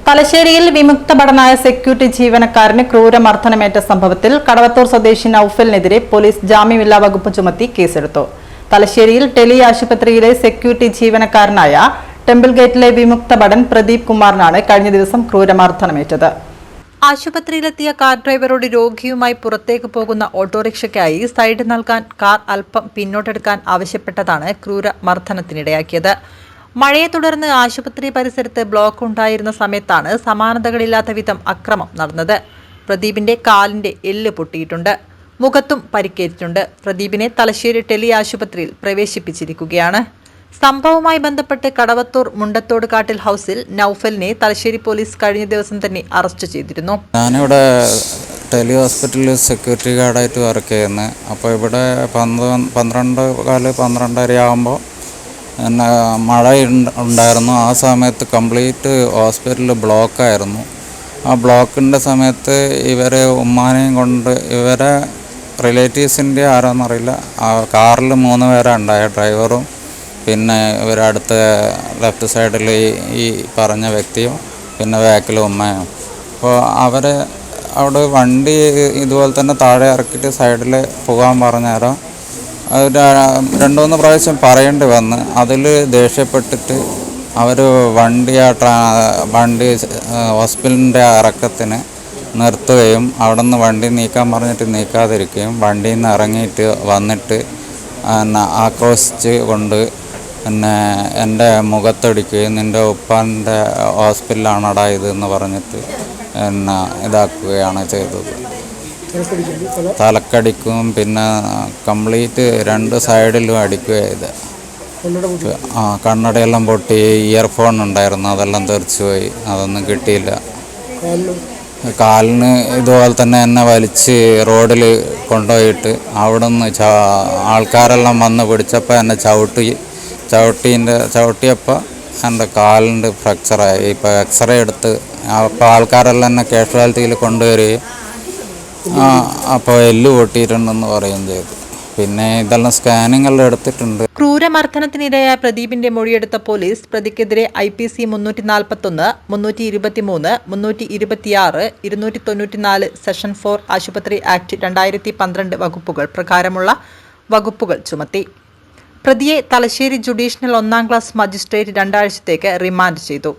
തലശ്ശേരിയിൽ വിമുക്ത ഭടനായ സെക്യൂരിറ്റി ജീവനക്കാരന് ക്രൂരമർദ്ദനമേറ്റ സംഭവത്തിൽ കടവത്തൂർ സ്വദേശി നൌഫലിനെതിരെ പോലീസ് ജാമ്യമില്ലാ വകുപ്പ് ചുമത്തി കേസെടുത്തു. തലശ്ശേരിയിൽ ടെലി ആശുപത്രിയിലെ സെക്യൂരിറ്റി ജീവനക്കാരനായ ടെമ്പിൾ ഗേറ്റിലെ വിമുക്ത ഭടൻ പ്രദീപ് കുമാറിനാണ് കഴിഞ്ഞ ദിവസം ക്രൂരമർദ്ദനമേറ്റത്. ആശുപത്രിയിലെത്തിയ കാർ ഡ്രൈവറോട് രോഗിയുമായി പുറത്തേക്ക് പോകുന്ന ഓട്ടോറിക്ഷയ്ക്കായി സൈഡ് നൽകാൻ കാർ അല്പം പിന്നോട്ടെടുക്കാൻ ആവശ്യപ്പെട്ടതാണ് ക്രൂരമർദ്ദനത്തിനിടയാക്കിയത്. മഴയെ തുടർന്ന് ആശുപത്രി പരിസരത്ത് ബ്ലോക്ക് ഉണ്ടായിരുന്ന സമയത്താണ് സമാനതകളില്ലാത്ത വിധം അക്രമം നടന്നത്. പ്രദീപിന്റെ കാലിന്റെ എല്ല് പൊട്ടിയിട്ടുണ്ട്, മുഖത്തും പരിക്കേറ്റിട്ടുണ്ട്. പ്രദീപിനെ തലശ്ശേരി ടെലി ആശുപത്രിയിൽ പ്രവേശിപ്പിച്ചിരിക്കുകയാണ്. സംഭവവുമായി ബന്ധപ്പെട്ട് കടവത്തൂർ മുണ്ടത്തോട് കാട്ടിൽ ഹൗസിൽ നൌഫലിനെ തലശ്ശേരി പോലീസ് കഴിഞ്ഞ ദിവസം തന്നെ അറസ്റ്റ് ചെയ്തിരുന്നു. ഞാനിവിടെ ടെലി ഹോസ്പിറ്റലിൽ സെക്യൂരിറ്റി ഗാർഡായിട്ട് വർക്ക് ചെയ്യുന്നത്. അപ്പോൾ ഇവിടെ 12:30 ആകുമ്പോൾ പിന്നെ മഴ ഉണ്ടായിരുന്നു. ആ സമയത്ത് കംപ്ലീറ്റ് ഹോസ്പിറ്റൽ ബ്ലോക്കായിരുന്നു. ആ ബ്ലോക്കിൻ്റെ സമയത്ത് ഇവരെ ഉമ്മാനെയും കൊണ്ട് ഇവരെ റിലേറ്റീവ്സിൻ്റെ ആരാന്നറിയില്ല, ആ കാറിൽ 3 പേരാണ് ഉണ്ടായ, ഡ്രൈവറും പിന്നെ ഇവരടുത്ത ലെഫ്റ്റ് സൈഡിൽ ഈ പറഞ്ഞ വ്യക്തിയും പിന്നെ ബാക്കിൽ ഉമ്മയും. അപ്പോൾ അവരെ അവിടെ വണ്ടി ഇതുപോലെ തന്നെ താഴെ ഇറക്കിയിട്ട് സൈഡിൽ പോകാൻ പറഞ്ഞേരം അത് 2-3 പ്രാവശ്യം പറയേണ്ടി വന്ന് അതിൽ ദേഷ്യപ്പെട്ടിട്ട് അവർ വണ്ടി ഹോസ്പിറ്റലിൻ്റെ ഇറക്കത്തിന് നിർത്തുകയും അവിടെ നിന്ന് വണ്ടി നീക്കാൻ പറഞ്ഞിട്ട് നീക്കാതിരിക്കുകയും വണ്ടിയിൽ നിന്ന് ഇറങ്ങിയിട്ട് വന്നിട്ട് ആക്രോശിച്ച് കൊണ്ട് പിന്നെ എൻ്റെ മുഖത്തടിക്കുകയും നിൻ്റെ ഉപ്പാൻ്റെ ഹോസ്പിറ്റലാണടാ ഇതെന്ന് പറഞ്ഞിട്ട് ഇതാക്കുകയാണ് ചെയ്തത്. തലക്കടിക്കും പിന്നെ കംപ്ലീറ്റ് 2 സൈഡിലും അടിക്കുക ചെയ്ത്. കണ്ണടയെല്ലാം പൊട്ടി, ഇയർഫോൺ ഉണ്ടായിരുന്നു, അതെല്ലാം തെറിച്ചു പോയി, അതൊന്നും കിട്ടിയില്ല. കാലിന് ഇതുപോലെ തന്നെ എന്നെ വലിച്ച് റോഡിൽ കൊണ്ടുപോയിട്ട് അവിടെ നിന്ന് ആൾക്കാരെല്ലാം വന്ന് പിടിച്ചപ്പോൾ എന്നെ ചവിട്ടിയപ്പോൾ എൻ്റെ കാലിൻ്റെ ഫ്രാക്ചറായി. ഇപ്പോൾ എക്സ്റേ എടുത്ത് അപ്പോൾ ആൾക്കാരെല്ലാം എന്നെ കാഷ്വാലിറ്റിയിൽ കൊണ്ടുവരികയും അപ്പോൾ എല്ല് പൊട്ടിയിട്ടുണ്ടെന്ന് പറയുകയും ചെയ്തു. പിന്നെ ഇതെല്ലാം സ്കാനിങ്ങെല്ലാം എടുത്തിട്ടുണ്ട്. ക്രൂരമർദ്ദനത്തിനിരയായ പ്രദീപിന്റെ മൊഴിയെടുത്ത പോലീസ് പ്രതിക്കെതിരെ IPC 341, 323, 326, 294 സെഷൻ 4 ആശുപത്രി ആക്ട് 2012 വകുപ്പുകൾ പ്രകാരമുള്ള വകുപ്പുകൾ ചുമത്തി. പ്രതിയെ തലശ്ശേരി ജുഡീഷ്യൽ 1ാം ക്ലാസ് മജിസ്ട്രേറ്റ് 2 ആഴ്ചത്തേക്ക് റിമാൻഡ് ചെയ്തു.